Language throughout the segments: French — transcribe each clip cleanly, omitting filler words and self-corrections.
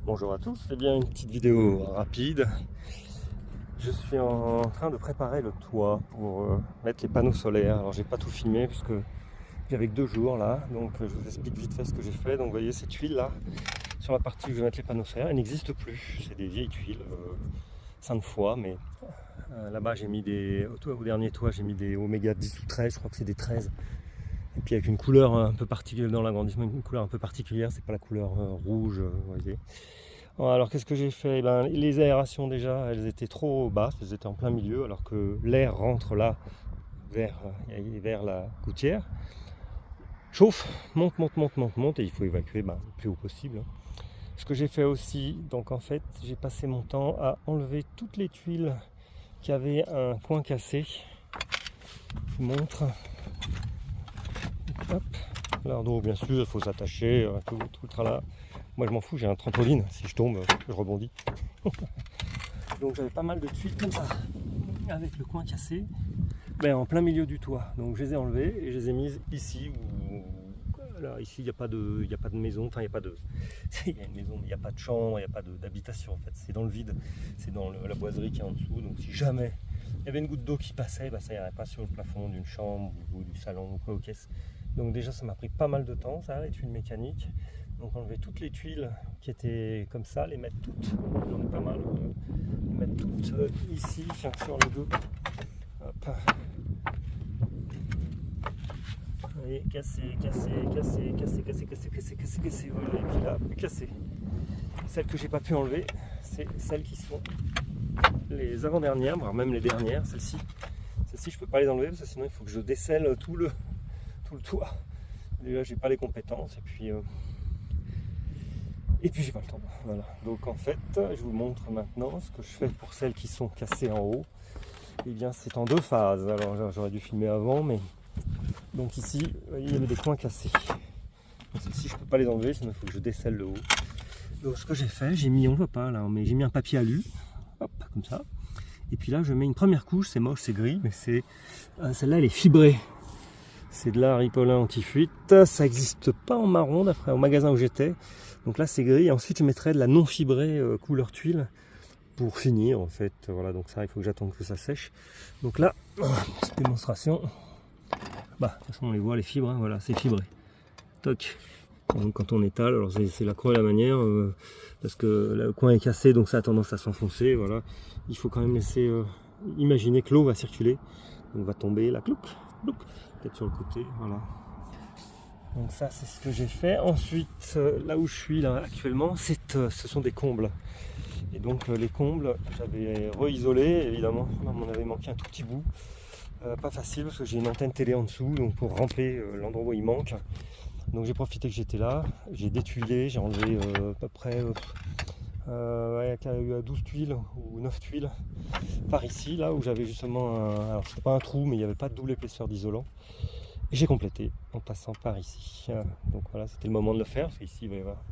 Bonjour à tous, c'est bien une petite vidéo rapide. Je suis en train de préparer le toit pour mettre les panneaux solaires. Alors j'ai pas tout filmé puisque j'avais que 2 jours là, donc je vous explique vite fait ce que j'ai fait. Donc vous voyez ces tuiles là, sur la partie où je vais mettre les panneaux solaires, elles n'existent plus. C'est des vieilles tuiles, 5 fois, mais là-bas j'ai mis des, au dernier toit j'ai mis des Oméga 10 ou 13, je crois que c'est des 13. Et puis avec une couleur un peu particulière dans l'agrandissement, une couleur un peu particulière, c'est pas la couleur rouge, vous voyez. Alors qu'est-ce que j'ai fait? Les aérations déjà, elles étaient trop basses, elles étaient en plein milieu, alors que l'air rentre là vers la gouttière, chauffe, monte, et il faut évacuer le plus haut possible. Ce que j'ai fait aussi, donc en fait, j'ai passé mon temps à enlever toutes les tuiles qui avaient un coin cassé. Je vous montre. Hop. L'ardeau, bien sûr, il faut s'attacher, tout le tralala. Moi je m'en fous, j'ai un trampoline, si je tombe, je rebondis. Donc j'avais pas mal de tuiles comme ça, avec le coin cassé, en plein milieu du toit. Donc je les ai enlevées et je les ai mises ici, là, ici il n'y a pas de maison, enfin il y a pas de... il y a une maison, mais il n'y a pas de chambre, il n'y a pas d'habitation en fait, c'est dans le vide, c'est dans la boiserie qui est en dessous. Donc si jamais il y avait une goutte d'eau qui passait, ça n'irait pas sur le plafond d'une chambre ou du salon ou quoi aux caisses. Donc déjà ça m'a pris pas mal de temps, ça, les tuiles mécaniques. Donc enlever toutes les tuiles qui étaient comme ça, les mettre toutes, j'en ai pas mal, les mettre toutes ici, sur les deux. Hop. Vous voyez, casser, voilà, et puis là, plus casser. Celles que j'ai pas pu enlever, c'est celles qui sont les avant-dernières, voire même les dernières, celles-ci. Celles-ci je peux pas les enlever parce que sinon il faut que je décèle tout le toit. Déjà j'ai pas les compétences et puis j'ai pas le temps. Voilà. Donc en fait, je vous montre maintenant ce que je fais pour celles qui sont cassées en haut. Et bien c'est en 2 phases. Alors j'aurais dû filmer avant, mais donc ici, il y avait des coins cassés. Donc celles-ci je peux pas les enlever, sinon il faut que je décèle le haut. Donc ce que j'ai fait, j'ai mis, on voit pas là, mais j'ai mis un papier alu, hop, comme ça. Et puis là je mets une première couche, c'est moche, c'est gris, mais c'est celle-là elle est fibrée. C'est de la Ripolin anti-fuite, ça n'existe pas en marron d'après au magasin où j'étais. Donc là c'est gris, et ensuite je mettrai de la non fibrée couleur tuile pour finir en fait. Voilà, donc ça il faut que j'attende que ça sèche. Donc là, petite démonstration. De toute façon on les voit les fibres, hein, voilà, c'est fibré. Toc. Donc quand on étale, alors c'est la croix et la manière, parce que le coin est cassé, donc ça a tendance à s'enfoncer. Voilà, il faut quand même laisser imaginer que l'eau va circuler, donc va tomber la clouc, peut-être sur le côté, voilà. Donc ça c'est ce que j'ai fait. Ensuite là où je suis là actuellement, ce sont des combles. Et donc les combles, j'avais re-isolé, évidemment, il m'en avait manqué un tout petit bout. Pas facile parce que j'ai une antenne télé en dessous, donc pour remplir l'endroit où il manque. Donc j'ai profité que j'étais là, j'ai détuilé, j'ai enlevé à peu près il y a 12 tuiles ou 9 tuiles par ici, là où j'avais justement alors c'est pas un trou, mais il n'y avait pas de double épaisseur d'isolant. Et j'ai complété en passant par ici. Donc voilà, c'était le moment de le faire, parce qu'ici il va y avoir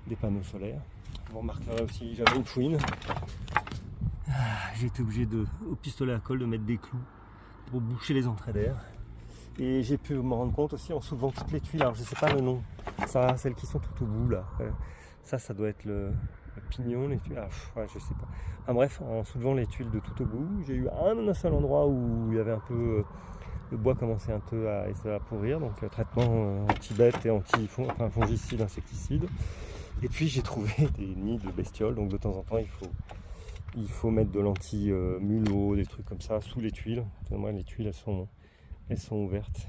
des panneaux solaires. Vous remarquerez aussi, j'avais une fouine. J'ai été obligé au pistolet à colle de mettre des clous pour boucher les entrées d'air. Et j'ai pu me rendre compte aussi en soulevant toutes les tuiles, alors je sais pas le nom, ça, celles qui sont tout au bout là, ça doit être le pignon, les tuiles, je sais pas. Enfin bref, en soulevant les tuiles de tout au bout, j'ai eu un seul endroit où il y avait un peu, le bois commençait un peu à pourrir, donc traitement anti-bête et fongicide, insecticide. Et puis j'ai trouvé des nids de bestioles, donc de temps en temps il faut mettre de l'anti-mulot, des trucs comme ça sous les tuiles. Moi les tuiles elles sont ouvertes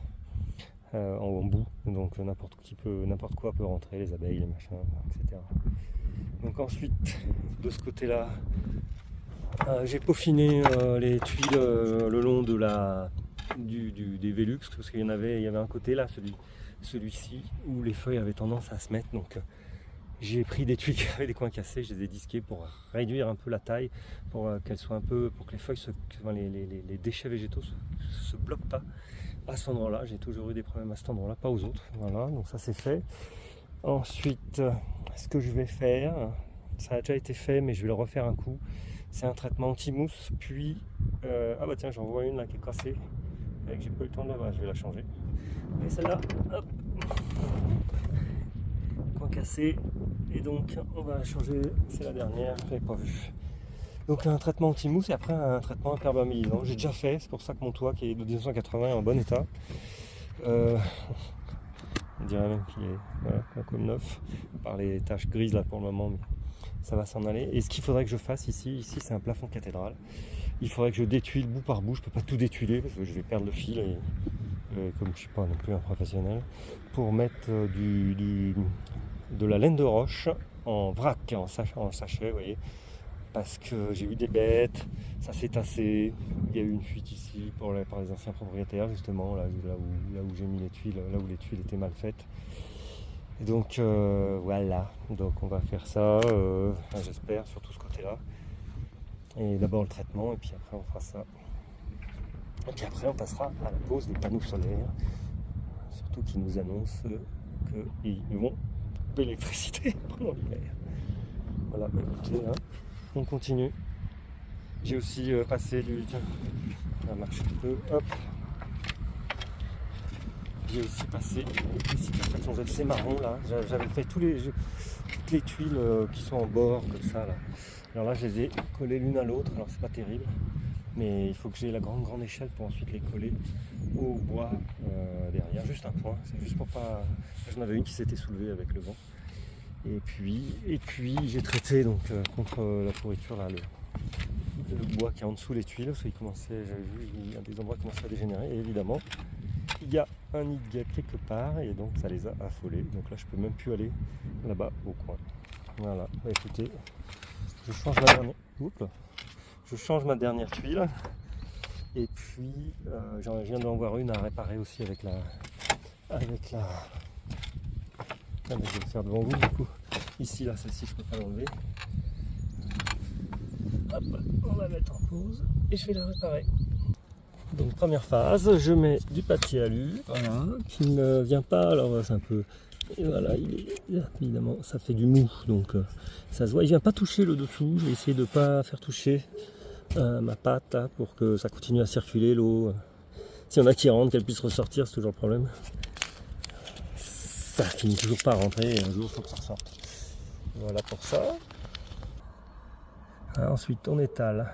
en bout, donc n'importe quoi peut rentrer, les abeilles, les machins, etc. Donc ensuite, de ce côté-là, j'ai peaufiné les tuiles le long de des Velux, parce qu'il y avait un côté là, celui-ci, où les feuilles avaient tendance à se mettre. Donc j'ai pris des tuiles qui avaient des coins cassés, je les ai disquées pour réduire un peu la taille, pour qu'elles soient un peu, pour que les feuilles, les déchets végétaux se bloquent pas. À cet endroit-là, j'ai toujours eu des problèmes à cet endroit-là, pas aux autres. Voilà, donc ça c'est fait. Ensuite, ce que je vais faire, ça a déjà été fait, mais je vais le refaire un coup. C'est un traitement anti-mousse, puis tiens, j'en vois une là qui est cassée, et que j'ai pas eu le temps de la, je vais la changer. Et celle-là, hop, coin cassé, Et donc on va changer, c'est la dernière, je l'avais pas vu. Donc un traitement anti-mousse et après un traitement imperméabilisant. J'ai déjà fait, c'est pour ça que mon toit qui est de 1980 est en bon état. On dirait même qu'il est voilà, comme neuf, par les taches grises là pour le moment, mais ça va s'en aller. Et ce qu'il faudrait que je fasse ici c'est un plafond cathédrale. Il faudrait que je détuile bout par bout, je peux pas tout détuiler parce que je vais perdre le fil, et comme je suis pas non plus un professionnel, pour mettre de la laine de roche en vrac, en sachet, vous voyez. Parce que j'ai eu des bêtes, ça s'est tassé, il y a eu une fuite ici par les anciens propriétaires justement, là où j'ai mis les tuiles, là où les tuiles étaient mal faites. Et donc voilà, donc on va faire ça, j'espère, sur tout ce côté-là. Et d'abord le traitement, et puis après on fera ça. Et puis après on passera à la pose des panneaux solaires, surtout qu'ils nous annoncent qu'ils vont couper l'électricité pendant l'hiver. Voilà, bah écoutez, hein. On continue. J'ai aussi passé du... Tiens, ça marche un peu. Hop. J'ai aussi passé ici, ces marrons là. J'avais fait toutes les tuiles qui sont en bord comme ça là. Alors là, je les ai collées l'une à l'autre. Alors c'est pas terrible, mais il faut que j'ai la grande échelle pour ensuite les coller au bois derrière. Juste un point. C'est juste pour pas. J'en avais une qui s'était soulevée avec le vent. Et puis j'ai traité donc contre la pourriture là, le bois qui est en dessous les tuiles, parce qu'il commençait, j'avais vu, il y a des endroits qui commençaient à dégénérer, et évidemment il y a un nid de guêpes quelque part, et donc ça les a affolés. Donc là je peux même plus aller là-bas au coin. Voilà, bah écoutez, je change ma dernière tuile, et puis je viens d'en voir une à réparer aussi avec la je vais le faire devant vous du coup. Ici, là, celle-ci, je peux pas l'enlever. Hop, on va mettre en pause et je vais la réparer. Donc première phase, je mets du papier alu, voilà, qui ne vient pas, alors c'est un peu... Et voilà, évidemment, ça fait du mou, donc ça se voit. Il vient pas toucher le dessous, je vais essayer de pas faire toucher ma pâte là, pour que ça continue à circuler l'eau. Si on a qui rentre, qu'elle puisse ressortir, c'est toujours le problème. Ça finit toujours par rentrer, et un jour il faut que ça ressorte. Voilà pour ça. Ensuite on étale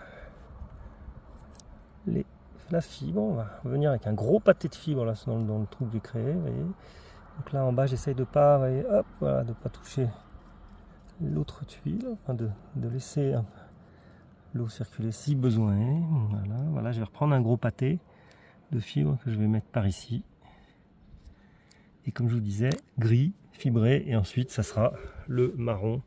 la fibre, on va venir avec un gros pâté de fibre là dans le trou que j'ai créé, vous voyez. Donc là en bas j'essaye de pas, voyez, hop, voilà, de pas toucher l'autre tuile, enfin de laisser l'eau circuler si besoin. Voilà, je vais reprendre un gros pâté de fibre que je vais mettre par ici. Et comme je vous disais, gris, fibré, et ensuite ça sera le marron,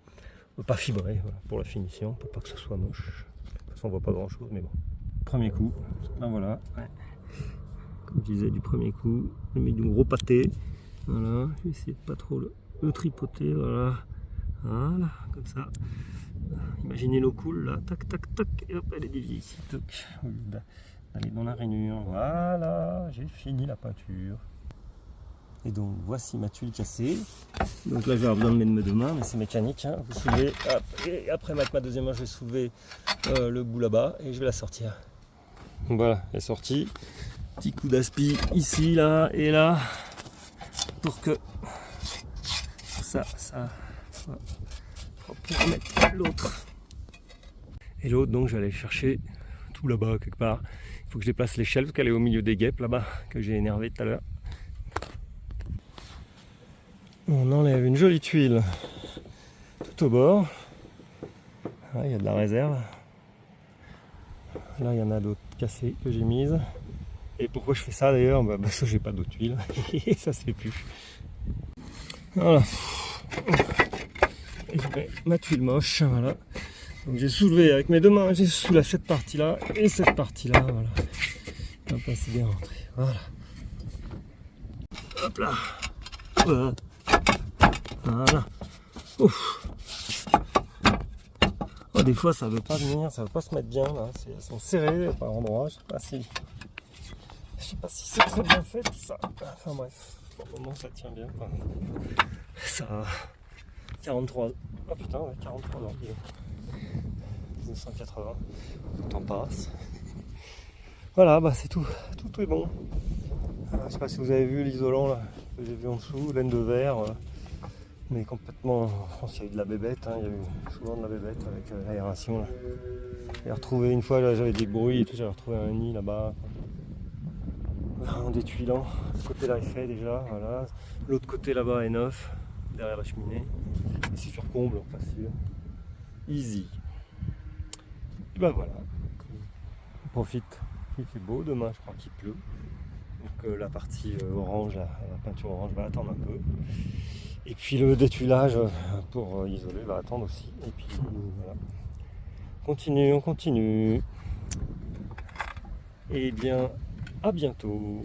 pas fibré, voilà, pour la finition, pour pas que ce soit moche. De toute façon on voit pas grand chose, mais bon. Premier coup, ben voilà, ouais. Comme je disais, du premier coup, je mets du gros pâté, voilà, je vais essayer de pas trop le tripoter, voilà, comme ça. Imaginez l'eau coule là, tac, tac, tac, et hop, elle est déviée ici, toc, d'aller dans la rainure, voilà, j'ai fini la peinture. Et donc voici ma tuile cassée. Donc là je vais avoir besoin de mes deux mains, mais c'est mécanique, hein. Vous soulevez, hop, et après avec ma deuxième main je vais soulever le bout là-bas et je vais la sortir. Donc voilà, elle est sortie. Petit coup d'aspi ici, là et là, pour que ça soit propre pour mettre l'autre. Et l'autre, donc je vais aller chercher tout là-bas quelque part. Il faut que je déplace l'échelle parce qu'elle est au milieu des guêpes là-bas que j'ai énervé tout à l'heure. On enlève une jolie tuile tout au bord. Ah, il y a de la réserve. Là, il y en a d'autres cassées que j'ai mises. Et pourquoi je fais ça d'ailleurs? Parce que j'ai pas d'autres tuiles. Et ça se fait plus. Voilà. Et je mets ma tuile moche. Voilà. Donc j'ai soulevé avec mes deux mains, j'ai soulevé cette partie-là et cette partie-là. Voilà. Hop là, c'est bien rentré. Voilà. Hop là. Voilà. Ouf. Oh, des fois ça veut pas venir, ça veut pas se mettre bien là. Elles sont serrées par endroits. Je sais pas si c'est très bien fait ça. Enfin bref, pour le moment ça tient bien. Enfin, ça 43. Oh putain, ouais, 43 ans. 1980. Le temps passe. Voilà, bah c'est tout. Tout est bon. Je sais pas si vous avez vu l'isolant là que j'ai vu en dessous, laine de verre. Voilà. Mais complètement, en France il y a eu de la bébête, hein, il y a eu souvent de la bébête avec l'aération là. J'ai retrouvé une fois, là j'avais des bruits et tout, j'avais retrouvé un nid là-bas. En détuilant, ce côté-là est fait déjà, voilà. L'autre côté là-bas est neuf, derrière la cheminée. Et c'est sur comble, facile. Easy. Et ben voilà. On profite, il fait beau, demain je crois qu'il pleut. Donc la partie orange, la peinture orange va attendre un peu. Et puis le détuilage pour isoler va attendre aussi. Et puis voilà. On continue. Et bien, à bientôt.